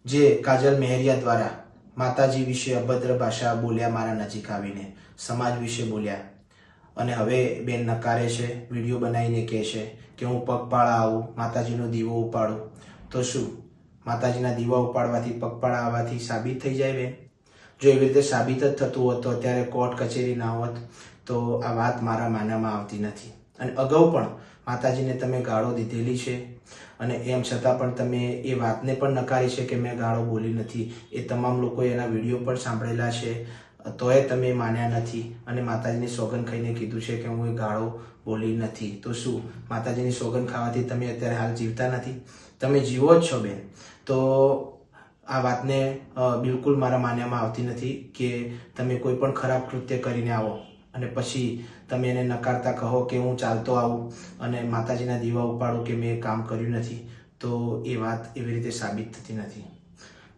જે કાજલ મહેરિયા દ્વારા માતાજી વિશે અભદ્ર ભાષા બોલ્યા, મારા નજીક આવીને સમાજ વિશે બોલ્યા, અને હવે બેન નકારે છે, વિડીયો બનાવીને કહે છે કે હું પગપાળા આવું, માતાજીનો દીવો ઉપાડું. તો શું માતાજીના દીવા ઉપાડવાથી, પગપાળા આવવાથી સાબિત થઈ જાય બેન? જો એવી રીતે સાબિત જ થતું હોત તો અત્યારે કોર્ટ કચેરી ના હોત. તો આ વાત મારા માનવામાં આવતી નથી. અને અગાઉ પણ માતાજીને તમે ગાળો દીધેલી છે, અને એમ છતાં પણ તમે એ વાતને પણ નકારી છે કે મેં ગાળો બોલી નથી. એ તમામ લોકોએ એના વિડીયો પણ સાંભળેલા છે, તોય તમે માન્યા નથી અને માતાજીની સોગંદ ખાઈને કીધું છે કે હું એ ગાળો બોલી નથી. તો શું માતાજીની સોગંદ ખાવાથી તમે અત્યારે હાલ જીવતા નથી? તમે જીવો જ છો બેન. તો આ વાતને બિલકુલ મારા માન્યામાં આવતી નથી કે તમે કોઈ પણ ખરાબ કૃત્ય કરીને આવો અને પછી તમે એને નકારતા કહો કે હું ચાલતો આવું અને માતાજીના દીવા ઉપાડું કે મેં કામ કર્યું નથી. તો એ વાત એવી રીતે સાબિત થતી નથી.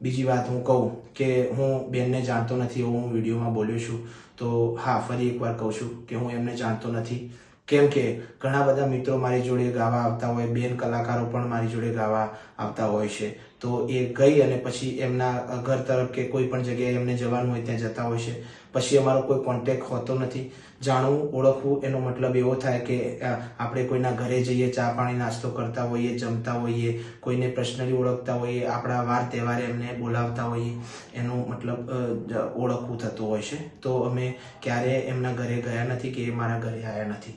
બીજી વાત હું કહું કે હું બેનને જાણતો નથી એવું હું વિડીયોમાં બોલ્યો છું. તો હા, ફરી એકવાર કહું છું કે હું એમને જાણતો નથી. કેમ કે ઘણા બધા મિત્રો મારી જોડે ગાવા આવતા હોય, બેન કલાકારો પણ મારી જોડે ગાવા આવતા હોય છે. તો એ ગઈ અને પછી એમના ઘર તરફ કે કોઈ પણ જગ્યાએ એમને જવાનું હોય ત્યાં જતા હોય છે. પછી અમારો કોઈ કોન્ટેક્ટ હોતો નથી. જાણવું, ઓળખવું એનો મતલબ એવો થાય કે આપણે કોઈના ઘરે જઈએ, ચા પાણી નાસ્તો કરતા હોઈએ, જમતા હોઈએ, કોઈને પર્સનલી ઓળખતા હોઈએ, આપણા વાર તહેવારે એમને બોલાવતા હોઈએ, એનો મતલબ ઓળખવું થતું હોય છે. તો અમે ક્યારે એમના ઘરે ગયા નથી કે એ મારા ઘરે આવ્યા નથી.